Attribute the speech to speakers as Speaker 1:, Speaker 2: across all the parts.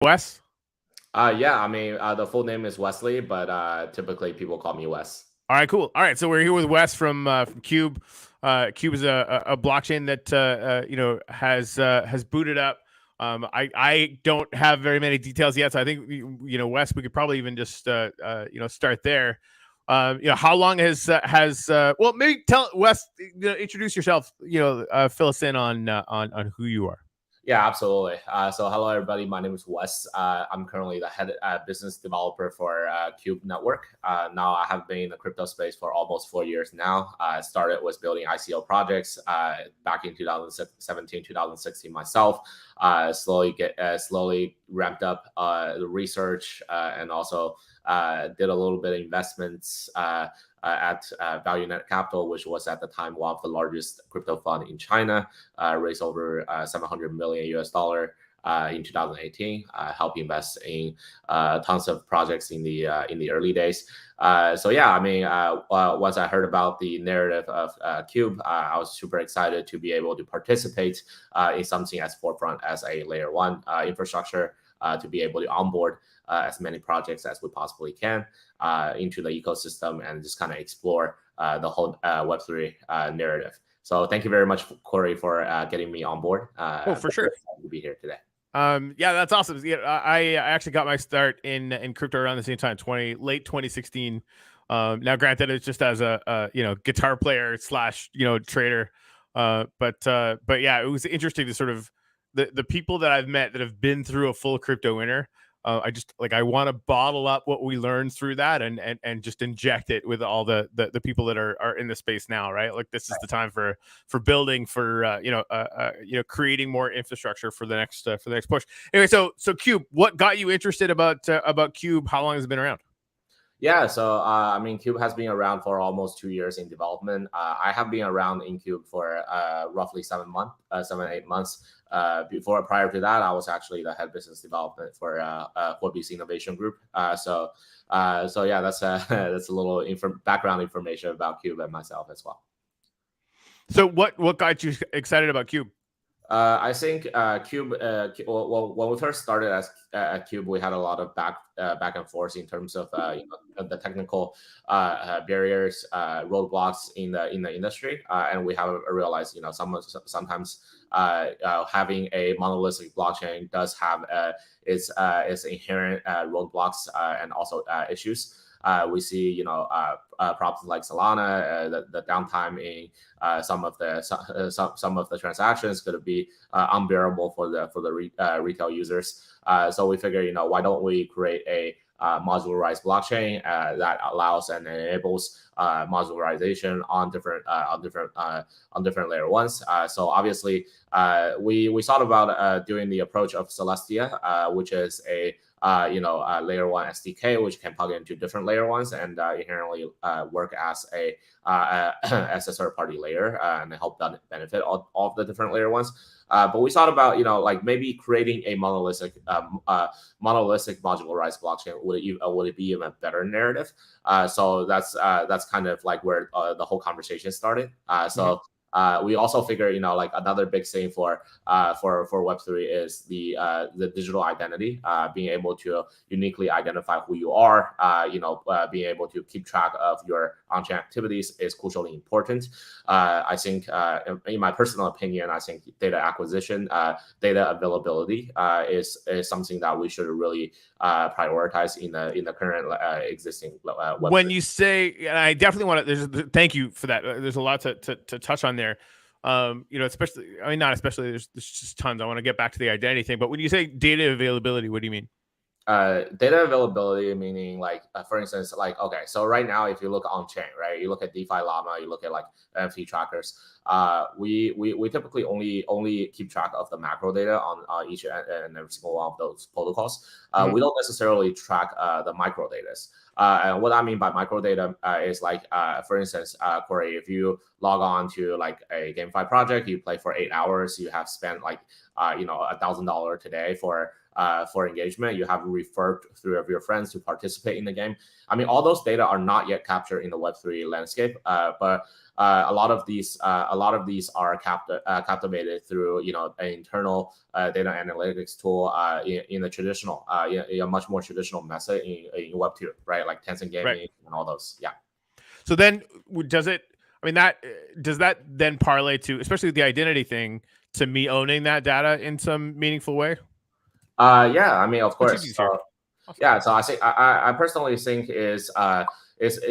Speaker 1: Wes?
Speaker 2: Yeah, I mean, the full name is Wesley, but typically people call me Wes.
Speaker 1: All right, cool. All right, so we're here with Wes from Cube. Cube is a blockchain that has booted up. I don't have very many details yet, so I think Wes, we could probably even just start there. How long has well, maybe tell Wes, introduce yourself. Fill us in on who you are.
Speaker 2: Yeah, absolutely. So hello, everybody. My name is Wes. I'm currently the head business developer for Cube.Network. Now I have been in the crypto space for almost 4 years now. I started with building ICO projects back in 2017, 2016 myself. Slowly ramped up the research and also did a little bit of investments at ValueNet Capital, which was at the time one of the largest crypto fund in China, raised over $700 million in 2018. Helped invest in tons of projects in the early days. So yeah, I mean, once I heard about the narrative of Cube, I was super excited to be able to participate in something as forefront as a layer one infrastructure to be able to onboard as many projects as we possibly can into the ecosystem and just kind of explore the whole Web3 narrative. So thank you very much, Corey, for getting me on board.
Speaker 1: For sure.
Speaker 2: To be here today.
Speaker 1: Yeah, that's awesome. Yeah, I actually got my start in crypto around the same time, late 2016. Now, granted, it's just as a guitar player / trader. But yeah, it was interesting to sort of the people that I've met that have been through a full crypto winter. I want to bottle up what we learned through that and just inject it with all the people that are in the space now, right? Like this is the time for building, for creating more infrastructure for the next push. Anyway, so Cube, what got you interested about Cube? How long has it been around?
Speaker 2: Yeah, so I mean, Cube has been around for almost 2 years in development. I have been around in Cube for roughly 8 months. Prior to that, I was actually the head business development for BC Innovation Group. So yeah, that's that's a little background information about Cube and myself as well.
Speaker 1: So what got you excited about Cube?
Speaker 2: I think Cube. Well, when we first started at Cube, we had a lot of back and forth in terms of the technical barriers, roadblocks in the industry, and we have realized sometimes having a monolithic blockchain does have its inherent roadblocks and also issues. We see, problems like Solana, the downtime in some of the transactions could be unbearable for the retail users. So we figure, why don't we create a modularized blockchain that allows and enables modularization on different layer ones. So obviously, we thought about doing the approach of Celestia, which is a layer one SDK, which can plug into different layer ones and inherently work as a third party layer and help benefit all of the different layer ones. But we thought about maybe creating a monolithic modularized blockchain. Would it be even a better narrative? So that's kind of like where the whole conversation started. We also figure, another big thing for Web3 is the digital identity, being able to uniquely identify who you are. Being able to keep track of your on-chain activities is crucially important. I think, in my personal opinion, I think data acquisition, data availability is something that we should really prioritize in the current existing Web3.
Speaker 1: When you say, and I definitely want to, thank you for that. There's a lot to touch on there. Especially, I mean, not especially, there's just tons. I want to get back to the identity thing, but when you say data availability, what do you mean?
Speaker 2: Data availability, meaning for instance, okay, so right now, if you look on chain, right, you look at DeFi Llama, you look at NFT trackers, we typically only keep track of the macro data on each and every single one of those protocols. We don't necessarily track the micro data. And what I mean by micro data is for instance, Corey, if you log on to a GameFi project, you play for 8 hours, you have spent $1,000 today for for engagement. You have referred through of your friends to participate in the game. I mean, all those data are not yet captured in the Web3 landscape, but a lot of these are captivated through an internal data analytics tool in the traditional, a much more traditional method in Web2, right? Like Tencent Gaming and all those. Yeah.
Speaker 1: So then, does it? I mean, does that then parlay to, especially the identity thing, to me owning that data in some meaningful way?
Speaker 2: Yeah, I mean, of course.
Speaker 1: Awesome.
Speaker 2: Yeah, so I think I personally think is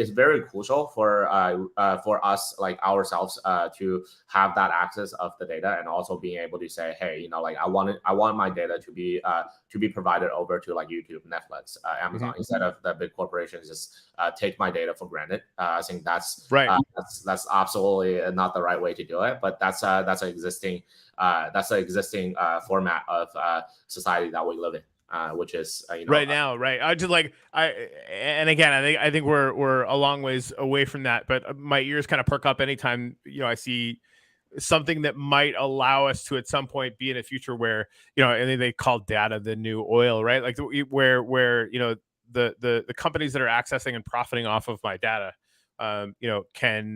Speaker 2: very crucial for us, like ourselves, to have that access of the data, and also being able to say, hey, like I want my data to be provided over to like YouTube, Netflix, Amazon, instead of the big corporations just take my data for granted. I think that's
Speaker 1: right.
Speaker 2: That's absolutely not the right way to do it. But that's an existing format of society that we live in. Which is
Speaker 1: right now, right? I just and again, I think we're a long ways away from that, but my ears kind of perk up anytime I see something that might allow us to at some point be in a future where and they call data the new oil, right? Like where the companies that are accessing and profiting off of my data, can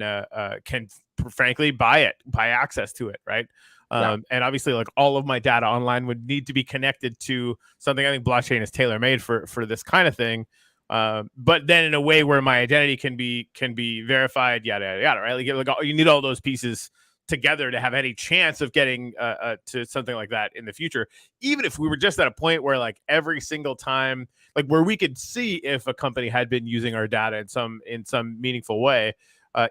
Speaker 1: frankly buy access to it, right? And obviously, like all of my data online would need to be connected to something. I think blockchain is tailor made for this kind of thing, but then in a way where my identity can be verified, yada yada yada, right? Like you need all those pieces together to have any chance of getting to something like that in the future. Even if we were just at a point where like every single time, like where we could see if a company had been using our data in some meaningful way.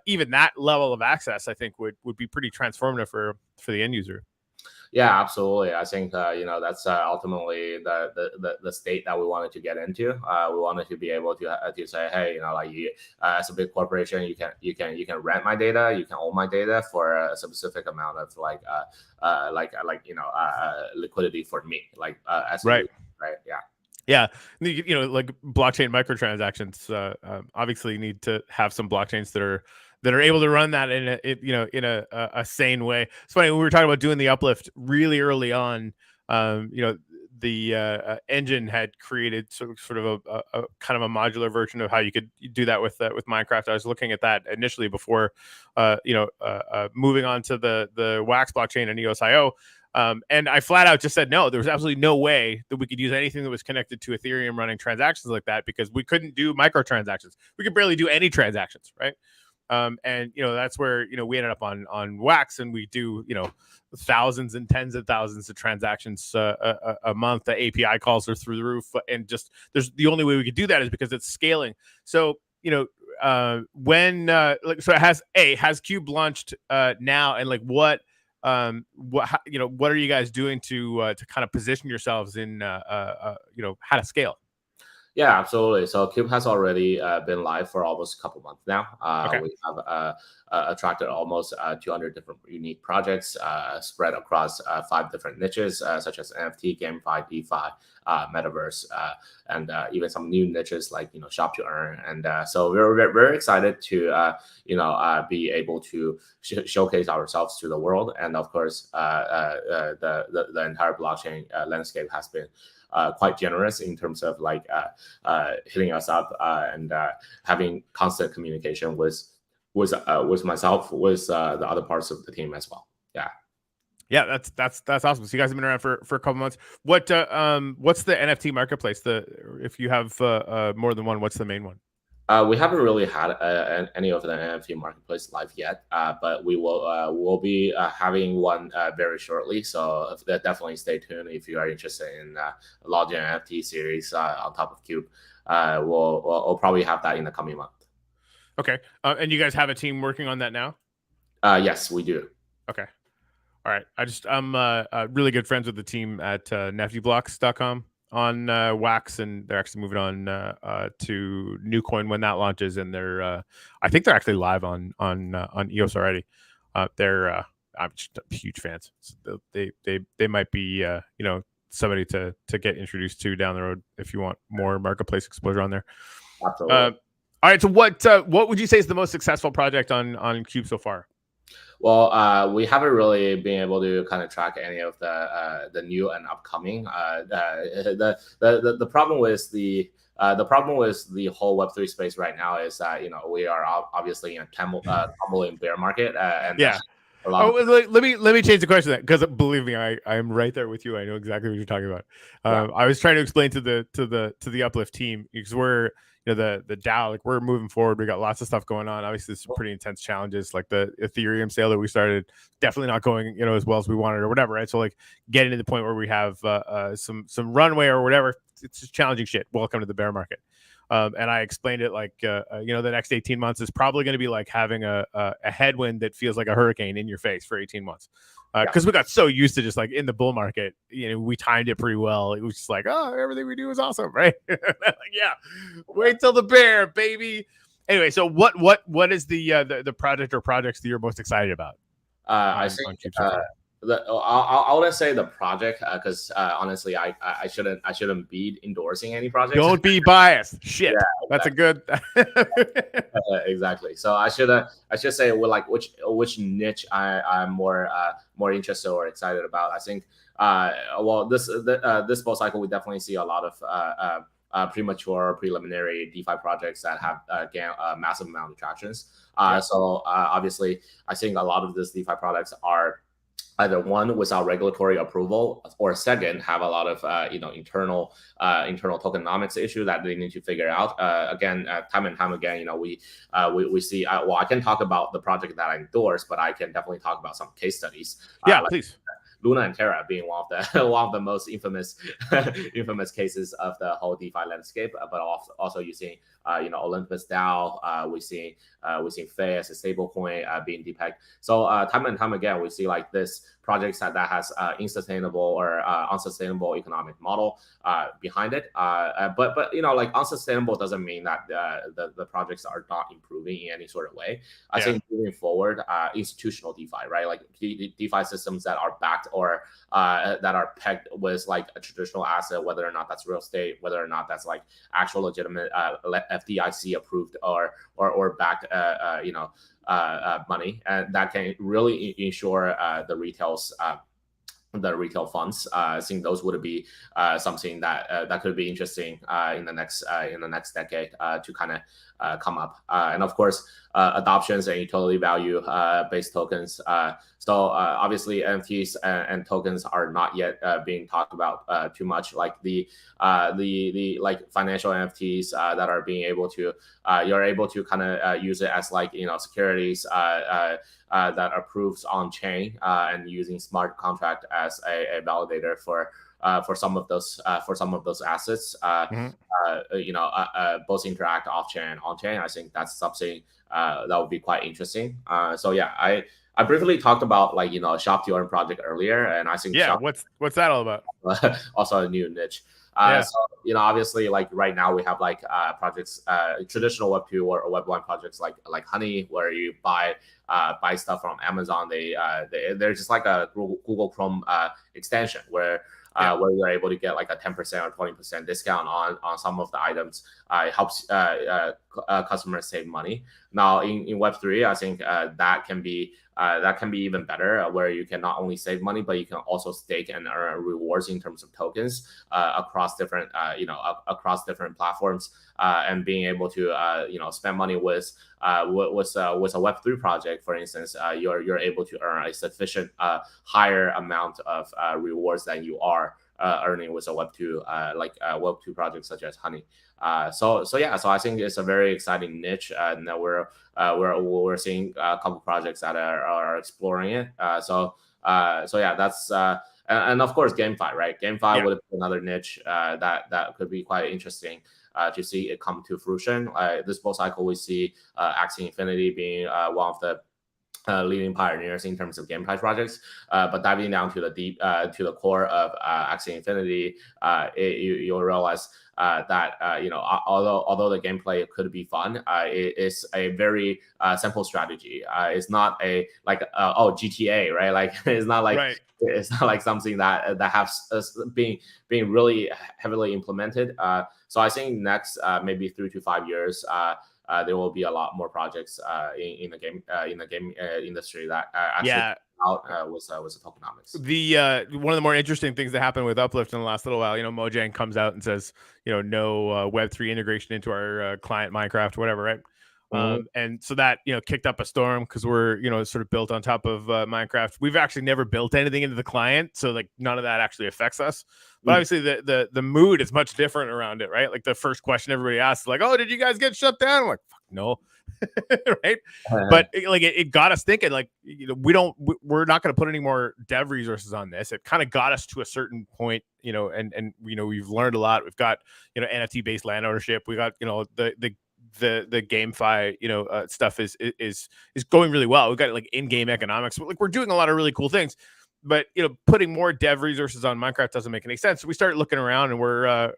Speaker 1: Even that level of access, I think, would be pretty transformative for the end user.
Speaker 2: Yeah, absolutely. I think that's ultimately the state that we wanted to get into. We wanted to be able to say, hey, as a big corporation, you can rent my data, you can own my data for a specific amount of liquidity for me, as
Speaker 1: right,
Speaker 2: right, yeah.
Speaker 1: Yeah, like blockchain microtransactions. Obviously, you need to have some blockchains that are able to run that in a sane way. It's funny, we were talking about doing the uplift really early on. The engine had created sort of a kind of a modular version of how you could do that with Minecraft. I was looking at that initially before, moving on to the Wax blockchain and EOS.io. And I flat out just said no. There was absolutely no way that we could use anything that was connected to Ethereum running transactions like that, because we couldn't do microtransactions. We could barely do any transactions, right? And that's where we ended up on Wax, and we do thousands and tens of thousands of transactions a month. The API calls are through the roof, and the only way we could do that is because it's scaling. So so has Cube launched now, and like what are you guys doing to kind of position yourselves in how to scale?
Speaker 2: Yeah, absolutely. So Cube has already been live for almost a couple months now.
Speaker 1: Okay.
Speaker 2: We have attracted almost 200 different unique projects spread across 5 different niches, such as NFT, GameFi, DeFi, Metaverse, and even some new niches like Shop to Earn. And so we're very excited to be able to showcase ourselves to the world. And of course, the entire blockchain landscape has been quite generous in terms of hitting us up and having constant communication with myself, with the other parts of the team as well.
Speaker 1: Yeah, that's awesome. So you guys have been around for a couple months. What's the NFT marketplace? If you have more than one, what's the main one?
Speaker 2: We haven't really had any of the NFT marketplace live yet, but we'll be having one very shortly. So definitely stay tuned if you are interested in launching an NFT series on top of Cube. We'll probably have that in the coming month.
Speaker 1: Okay, and you guys have a team working on that now?
Speaker 2: Yes, we do.
Speaker 1: Okay, all right. I'm really good friends with the team at neptublocks.com. on Wax, and they're actually moving on to Newcoin when that launches, and I think they're actually live on EOS already. I'm just huge fans. So they might be somebody to get introduced to down the road if you want more marketplace exposure on there.
Speaker 2: Absolutely.
Speaker 1: All right, so what would you say is the most successful project on Cube so far?
Speaker 2: We haven't really been able to kind of track any of the new and upcoming. The problem with the whole Web3 space right now is that we are obviously in a tumbling bear market, and
Speaker 1: yeah.
Speaker 2: a lot of
Speaker 1: Let me change the question because believe me, I'm right there with you. I know exactly what you're talking about. I was trying to explain to the Uplift team because we're the DAO, like we're moving forward. We got lots of stuff going on. Obviously, there's some pretty intense challenges, like the Ethereum sale that we started, definitely not going as well as we wanted or whatever, right? So like getting to the point where we have some runway or whatever, it's just challenging shit. Welcome to the bear market. And I explained it like, the next 18 months is probably going to be like having a headwind that feels like a hurricane in your face for 18 months. Because we got so used to just like in the bull market, we timed it pretty well. It was just like, oh, everything we do is awesome, right? Like, yeah, wait till the bear, baby. Anyway, so what is the project or projects that you're most excited about?
Speaker 2: I think I wouldn't say the project because honestly, I shouldn't be endorsing any projects.
Speaker 1: Don't be biased. Shit, yeah, that's exactly. A good.
Speaker 2: Exactly. So I should say like which niche I'm more interested or excited about. I think this bull cycle we definitely see a lot of premature preliminary DeFi projects that have gained a massive amount of tractions. So obviously, I think a lot of these DeFi products are either one without regulatory approval, or second have a lot of internal tokenomics issue that they need to figure out. Again, time and time again, we see. I can talk about the project that I endorse, but I can definitely talk about some case studies.
Speaker 1: Yeah, please.
Speaker 2: Luna and Terra being one of the most infamous cases of the whole DeFi landscape, but also you see Olympus DAO, we see Faye as a stablecoin being depegged. So time and time again we see like this projects that has unsustainable or unsustainable economic model behind it. But like unsustainable doesn't mean that the projects are not improving in any sort of way. I think moving forward, institutional DeFi, right? Like DeFi systems that are backed or that are pegged with like a traditional asset, whether or not that's real estate, whether or not that's like actual legitimate FDIC approved or backed money, and that can really ensure the retail funds. I think those would be something that could be interesting in the next decade to kind of come up. And of course, adoptions and utility value based tokens. So obviously, NFTs and tokens are not yet being talked about too much. Like the like financial NFTs that are being able to you're able to kind of use it as like securities that approves on chain and using smart contract as a validator for some of those assets. Both interact off chain and on chain. I think that's something that would be quite interesting. So yeah, I briefly talked about like Shop to Earn project earlier, and I think
Speaker 1: what's that all about?
Speaker 2: Also a new niche. So obviously, like right now we have like projects, traditional Web2 or Web1 projects like Honey, where you buy stuff from Amazon. They're just like a Google Chrome extension where you're able to get like a 10% or 20% discount on some of the items. It helps customers save money. Now in Web3, I think that can be even better, where you can not only save money, but you can also stake and earn rewards in terms of tokens across different platforms, and being able to spend money with a Web3 project, for instance, you're able to earn a sufficient higher amount of rewards than you are earning with a Web2 Web2 project such as Honey. So I think it's a very exciting niche, and that we're seeing a couple projects that are exploring it. So yeah, that's and of course GameFi, right? GameFi would be another niche that could be quite interesting to see it come to fruition. This bull cycle we see Axie Infinity being one of the leading pioneers in terms of GameFi projects, but diving down to the core of Axie Infinity, you'll realize that although the gameplay could be fun, it is a very simple strategy. It's not a like GTA, right? Like it's not like it's not like something that has being really heavily implemented. So I think next maybe 3 to 5 years, there will be a lot more projects in the game industry that actually out with tokenomics.
Speaker 1: The one of the more interesting things that happened with Uplift in the last little while, Mojang comes out and says, no Web3 integration into our client Minecraft, whatever, right? And so that kicked up a storm because we're sort of built on top of Minecraft. We've actually never built anything into the client, so like none of that actually affects us. But obviously the mood is much different around it, right? Like the first question everybody asks is like, "Oh, did you guys get shut down?" I'm like, "Fuck no." Right? But it got us thinking, like, we're not going to put any more dev resources on this. It kind of got us to a certain point, and we've learned a lot. We've got NFT based land ownership. We got the GameFi stuff is going really well. We've got like in-game economics. Like we're doing a lot of really cool things, but putting more dev resources on Minecraft doesn't make any sense. So we started looking around, and we're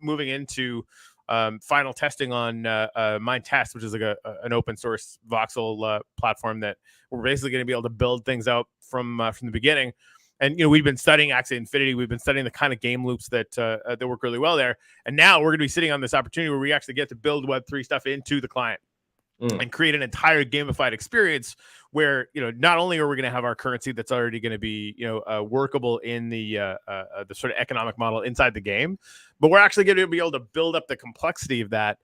Speaker 1: moving into final testing on Minetest, which is like an open source voxel platform that we're basically going to be able to build things out from the beginning. And we've been studying Axie Infinity. We've been studying the kind of game loops that work really well there. And now we're going to be sitting on this opportunity where we actually get to build Web3 stuff into the client and create an entire gamified experience where not only are we going to have our currency that's already going to be workable in the sort of economic model inside the game, but we're actually going to be able to build up the complexity of that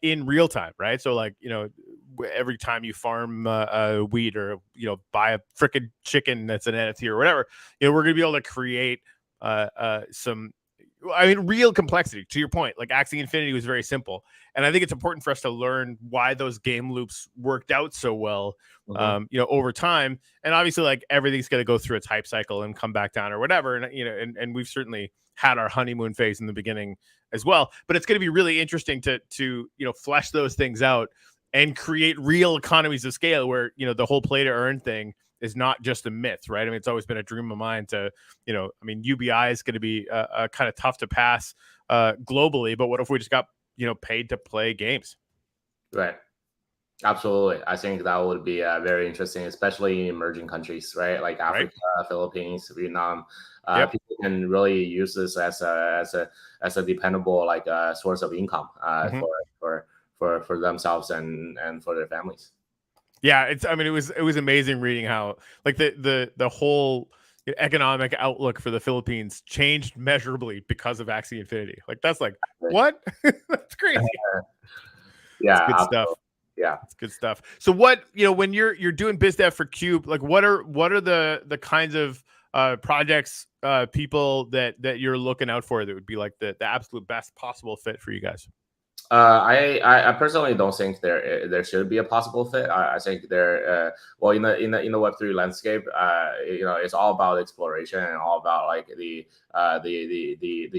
Speaker 1: in real time, right? So like every time you farm wheat or buy a freaking chicken that's an NFT or whatever, we're going to be able to create some real complexity. To your point, like Axie Infinity was very simple, and I think it's important for us to learn why those game loops worked out so well over time. And obviously like everything's going to go through its hype cycle and come back down or whatever, and and we've certainly had our honeymoon phase in the beginning as well, but it's going to be really interesting to flesh those things out and create real economies of scale where the whole play to earn thing is not just a myth, right? I mean, it's always been a dream of mine to, UBI is going to be kind of tough to pass globally, but what if we just got, paid to play games?
Speaker 2: Right. Absolutely. I think that would be very interesting, especially in emerging countries, right? Like Africa, Philippines, Vietnam. People can really use this as a dependable source of income for themselves and for their families.
Speaker 1: Yeah, it was amazing reading how like the whole economic outlook for the Philippines changed measurably because of Axie Infinity. Like that's like what? That's crazy.
Speaker 2: Yeah,
Speaker 1: it's good stuff.
Speaker 2: Yeah,
Speaker 1: it's good stuff. So what when you're doing biz dev for Cube, like what are the kinds of projects, people that you're looking out for that would be like the absolute best possible fit for you guys?
Speaker 2: I personally don't think there should be a possible fit. I think there well in the Web3 landscape, it's all about exploration and all about like the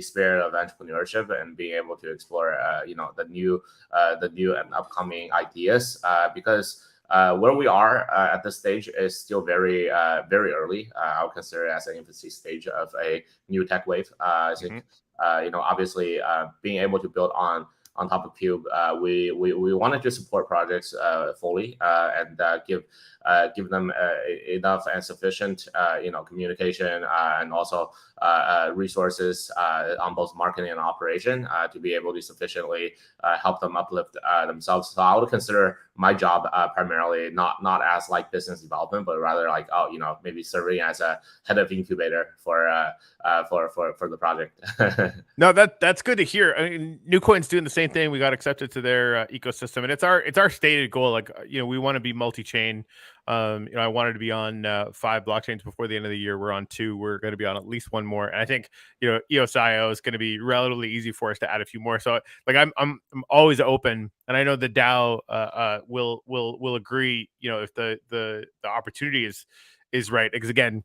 Speaker 2: spirit of entrepreneurship and being able to explore the new and upcoming ideas because where we are at this stage is still very early. I would consider it as an infancy stage of a new tech wave. I think obviously being able to build on top of Cube, we wanted to support projects fully and give them enough and sufficient communication and also resources on both marketing and operation to be able to sufficiently help them uplift themselves. So I would consider my job primarily not as like business development, but rather like maybe serving as a head of incubator for the project.
Speaker 1: No, that's good to hear. I mean, Newcoin's doing the same thing. We got accepted to their ecosystem, and it's our stated goal. Like we want to be multi-chain. I wanted to be on 5 blockchains before the end of the year. We're on 2. We're going to be on at least 1 more, and I think EOS is going to be relatively easy for us to add a few more. So like I'm always open, and I know the DAO will agree. If the opportunity is right, because again,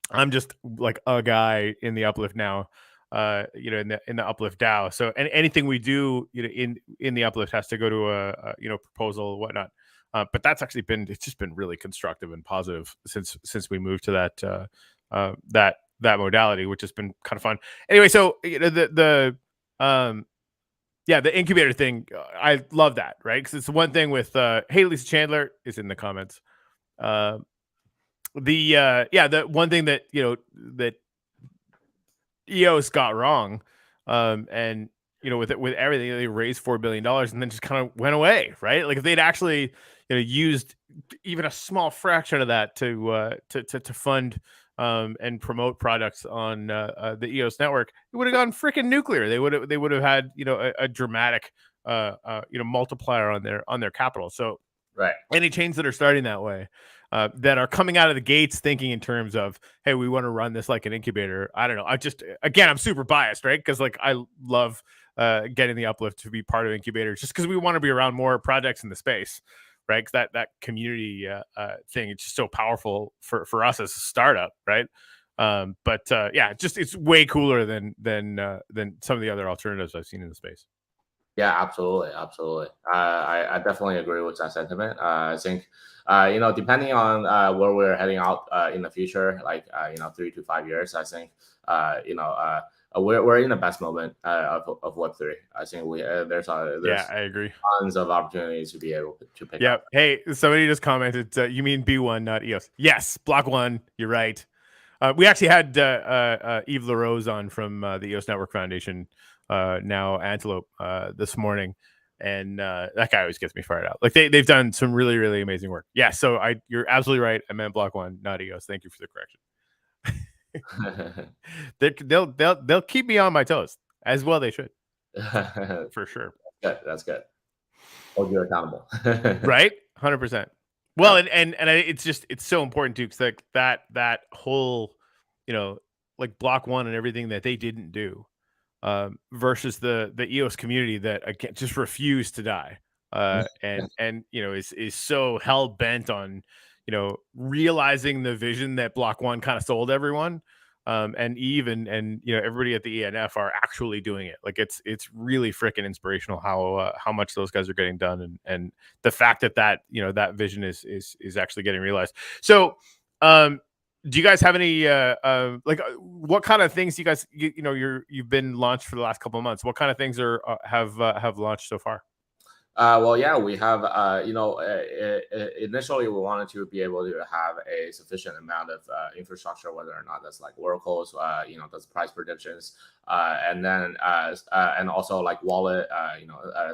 Speaker 1: I'm just like a guy in the Uplift now. In the Uplift DAO. So anything we do, in the Uplift has to go to a proposal or whatnot. But that's actually it's just been really constructive and positive since we moved to that modality, which has been kind of fun. Anyway, so the incubator thing, I love that, right? Because it's the one thing with hey, Lisa Chandler is in the comments. The one thing that that EOS got wrong, and with everything, they raised $4 billion and then just kind of went away, right? Like if they'd actually, used even a small fraction of that to fund and promote products on the EOS network, it would have gone freaking nuclear. They would have had a dramatic multiplier on their capital. So
Speaker 2: right.
Speaker 1: Any chains that are starting that way, that are coming out of the gates thinking in terms of, hey, we want to run this like an incubator. I don't know. I'm super biased, right? Because like I love getting the Uplift to be part of incubators, just because we want to be around more projects in the space, right? Because that community thing, it's just so powerful for us as a startup, right? It's way cooler than some of the other alternatives I've seen in the space.
Speaker 2: Yeah, absolutely. I definitely agree with that sentiment. I think, depending on where we're heading out in the future, like 3 to 5 years, I think, we're in the best moment of Web3. I think there's
Speaker 1: I agree.
Speaker 2: tons of opportunities to be able to pick up.
Speaker 1: Hey, somebody just commented, you mean B1, not EOS. Yes, Block 1, you're right. We actually had Yves LaRose on from the EOS Network Foundation, now Antelope, this morning, and that guy always gets me fired up. Like they've done some really, really amazing work. Yeah, so you're absolutely right. I meant Block 1, not EOS. Thank you for the correction. They'll keep me on my toes, as well they should. For sure.
Speaker 2: That's good. Hold you accountable.
Speaker 1: Right? 100%. Well, and it's so important too, because like that whole, like Block 1 and everything that they didn't do, versus the EOS community that again just refused to die, and is so hell bent on realizing the vision that Block 1 kind of sold everyone. And Eve and everybody at the ENF are actually doing it. Like it's really freaking inspirational how much those guys are getting done, and the fact that that vision is actually getting realized. So, do you guys have any what kind of things you guys you've been launched for the last couple of months? What kind of things have launched so far?
Speaker 2: We have, initially we wanted to be able to have a sufficient amount of infrastructure, whether or not that's like oracles, that's price predictions, and then and also like wallet,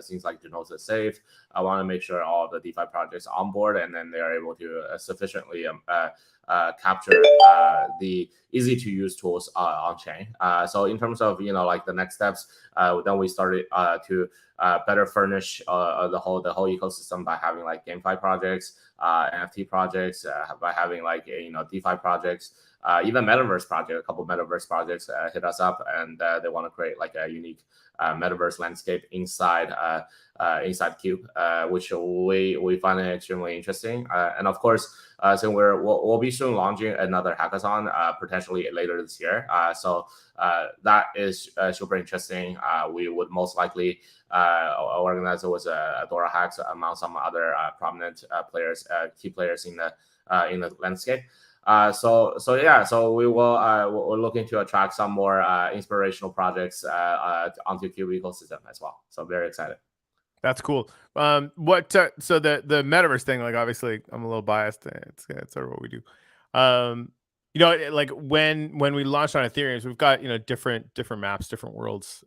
Speaker 2: things like Genosis Safe. I want to make sure all of the DeFi projects on board, and then they are able to sufficiently capture the easy to use tools on chain. So in terms of the next steps, then we started to better furnish the whole ecosystem by having like GameFi projects, NFT projects, by having like DeFi projects, even Metaverse project. A couple Metaverse projects hit us up, and they want to create like a unique Metaverse landscape inside Cube, which we find it extremely interesting. And of course, so we'll be soon launching another hackathon, potentially later this year. So that is super interesting. We would most likely organize it with Adora Hacks among some other prominent players, key players in the landscape. So we will we're looking to attract some more inspirational projects onto Cube ecosystem as well. So very excited.
Speaker 1: That's cool. So the metaverse thing, like obviously I'm a little biased. It's sort of what we do. Like when we launched on Ethereum, we've got different maps, different worlds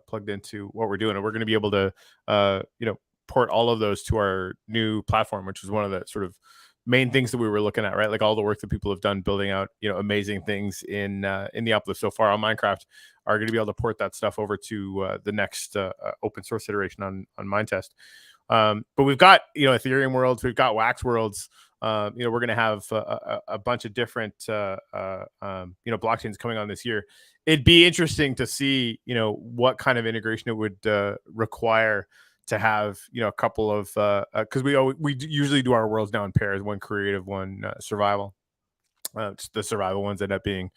Speaker 1: plugged into what we're doing, and we're going to be able to port all of those to our new platform, which is one of the sort of main things that we were looking at, right? Like all the work that people have done building out amazing things in the Uplift so far on Minecraft are going to be able to port that stuff over to the next open source iteration on Mindtest. But we've got Ethereum worlds, we've got Wax worlds. We're going to have a bunch of different blockchains coming on this year. It'd be interesting to see what kind of integration it would require to have a couple of because we usually do our worlds now in pairs, one creative, one survival. The survival ones end up being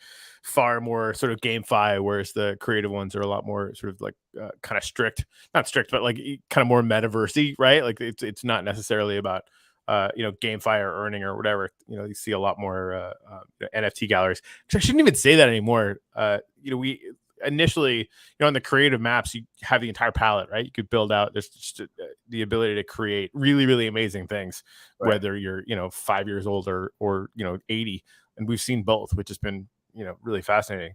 Speaker 1: far more sort of GameFi, whereas the creative ones are a lot more sort of like kind of not strict, but like kind of more metaversey, right? Like it's not necessarily about GameFi or earning or whatever. You see a lot more NFT galleries. I shouldn't even say that anymore. We initially, on the creative maps, you have the entire palette, right? You could build out. There's just the ability to create really, really amazing things, right, whether you're 5 years old or 80. And we've seen both, which has been really fascinating.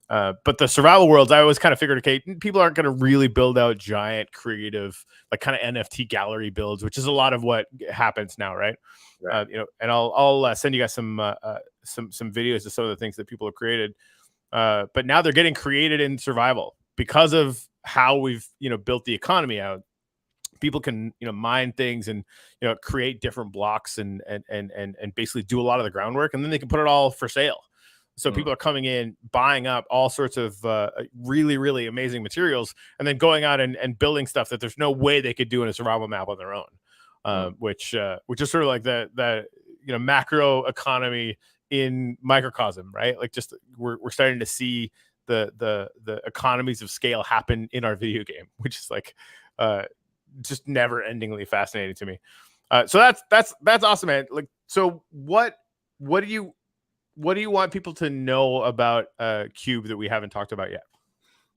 Speaker 1: But the survival worlds, I always kind of figured, okay, people aren't going to really build out giant creative, like kind of NFT gallery builds, which is a lot of what happens now, right?
Speaker 2: Right.
Speaker 1: And I'll send you guys some videos of some of the things that people have created. But now they're getting created in survival because of how we've built the economy out. People can mine things and create different blocks and basically do a lot of the groundwork, and then they can put it all for sale. So people are coming in, buying up all sorts of really, really amazing materials, and then going out and building stuff that there's no way they could do in a survival map on their own. Which is sort of like the macro economy in microcosm, right? Like just we're starting to see the economies of scale happen in our video game, which is like just never endingly fascinating to me. So that's awesome, man. Like, so what do you want people to know about Cube that we haven't talked about yet?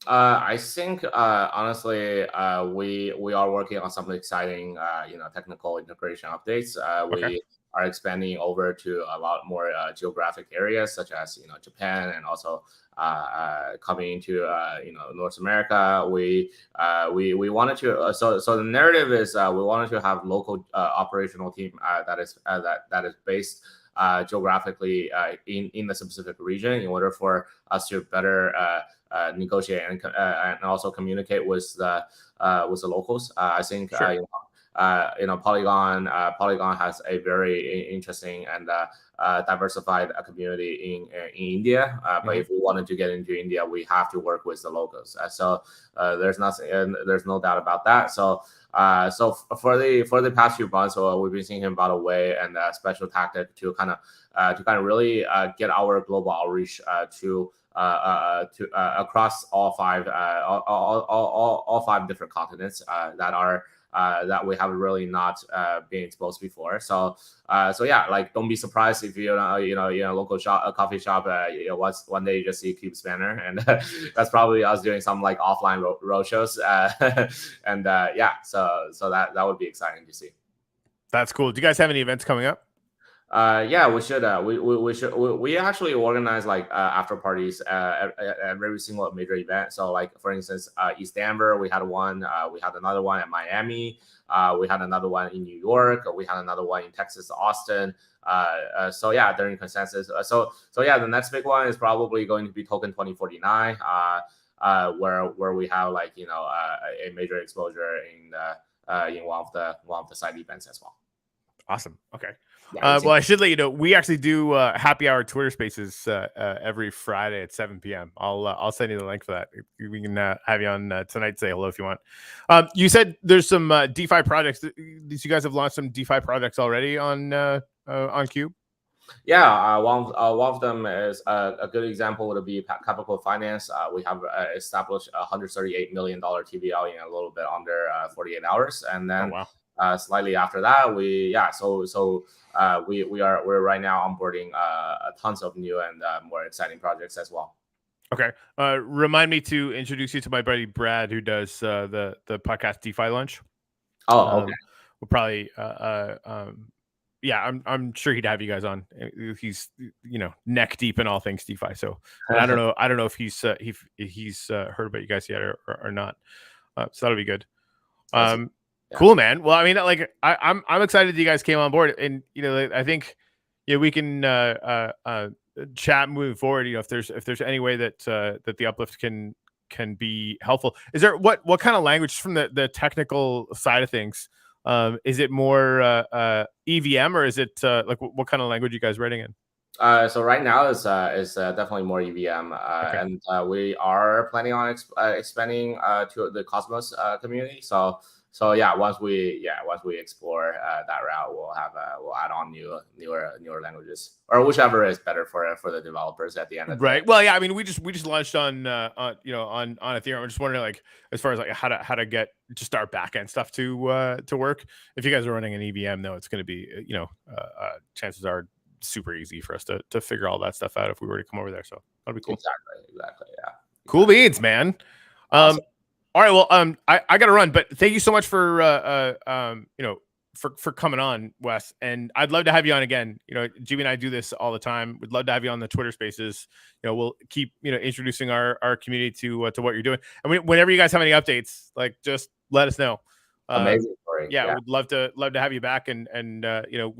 Speaker 2: I think honestly, we are working on some exciting technical integration updates. We are expanding over to a lot more geographic areas, such as Japan, and also coming into North America. We wanted to so the narrative is we wanted to have local operational team that is based geographically in the specific region in order for us to better negotiate and also communicate with the locals. I think Polygon has a very interesting and diversified community in India. But if we wanted to get into India, we have to work with the locals. So there's no doubt about that. So for the past few months, we've been thinking about a way and a special tactic to kind of really get our global outreach to across all five different continents that we have really not been exposed before. So yeah, like don't be surprised if local coffee shop one day you just see Cube's banner, and that's probably us doing some like offline roadshows. And yeah, so that would be exciting to see.
Speaker 1: That's cool. Do you guys have any events coming up?
Speaker 2: Yeah, we should. We actually organize like after parties at every single major event. So like for instance, East Denver, we had one. We had another one at Miami. We had another one in New York. We had another one in Texas, Austin. So yeah, during consensus. So yeah, the next big one is probably going to be Token 2049, where we have like a major exposure in one of the side events as well.
Speaker 1: Awesome. Okay.
Speaker 2: Yeah,
Speaker 1: well, I should let you know, we actually do happy hour Twitter Spaces every Friday at 7 p.m. I'll send you the link for that. We can have you on tonight. Say hello if you want. You said there's some DeFi projects. You guys have launched some DeFi projects already on Cube.
Speaker 2: Yeah, one of them is a good example would be Capital Finance. We have established a $138 million TVL in a little bit under 48 hours, and then slightly after that, we're right now onboarding tons of new and more exciting projects as well.
Speaker 1: Okay, remind me to introduce you to my buddy Brad, who does the podcast DeFi Lunch.
Speaker 2: Oh, okay.
Speaker 1: We'll probably yeah, I'm sure he'd have you guys on. He's neck deep in all things DeFi. So I don't know if he's heard about you guys yet or not. So that'll be good. Yeah. Cool, man. Well, I mean, like I'm excited that you guys came on board, and I think we can chat moving forward. If there's any way that the Uplift can be helpful. Is there what kind of language from the technical side of things? Is it more EVM, or is it like what kind of language are you guys writing in?
Speaker 2: So right now is definitely more EVM, and we are planning on expanding to the Cosmos community. So yeah, once we explore that route, we'll add on newer languages, or whichever is better for the developers at the end of the day.
Speaker 1: Well, yeah, I mean, we just launched on Ethereum. I'm just wondering, like, as far as like how to get just our backend stuff to work. If you guys are running an EVM, though, it's going to be chances are super easy for us to figure all that stuff out if we were to come over there. So that'll be cool.
Speaker 2: Exactly. Yeah.
Speaker 1: Cool beans, man. Awesome. All right, well, I got to run, but thank you so much for for coming on, Wes. And I'd love to have you on again. You know, Jimmy and I do this all the time. We'd love to have you on the Twitter Spaces. You know, we'll keep introducing our community to what you're doing. I mean, whenever you guys have any updates, like just let us know.
Speaker 2: Amazing story.
Speaker 1: Yeah, we'd love to have you back, and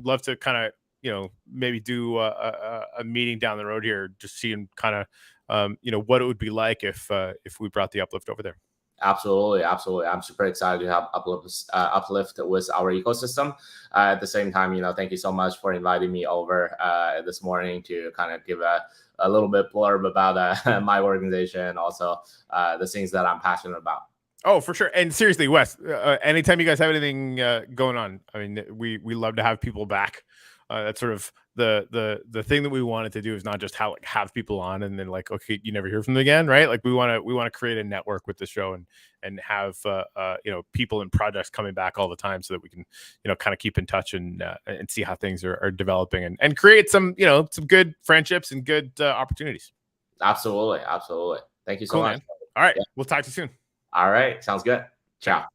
Speaker 1: love to kind of maybe do a meeting down the road here, just seeing kind of what it would be like if we brought the Uplift over there.
Speaker 2: Absolutely. I'm super excited to have Uplift with our ecosystem. At the same time, thank you so much for inviting me over this morning to kind of give a little bit blurb about my organization, also the things that I'm passionate about.
Speaker 1: Oh, for sure. And seriously, Wes, anytime you guys have anything going on, I mean, we love to have people back. That's sort of the thing that we wanted to do, is not just have people on and then like, okay, you never hear from them again, right? Like we want to create a network with the show and have people and projects coming back all the time, so that we can kind of keep in touch and see how things are developing and create some some good friendships and good opportunities.
Speaker 2: Absolutely. Thank you so much.
Speaker 1: Man. All right, We'll talk to you soon.
Speaker 2: All right, sounds good. Ciao.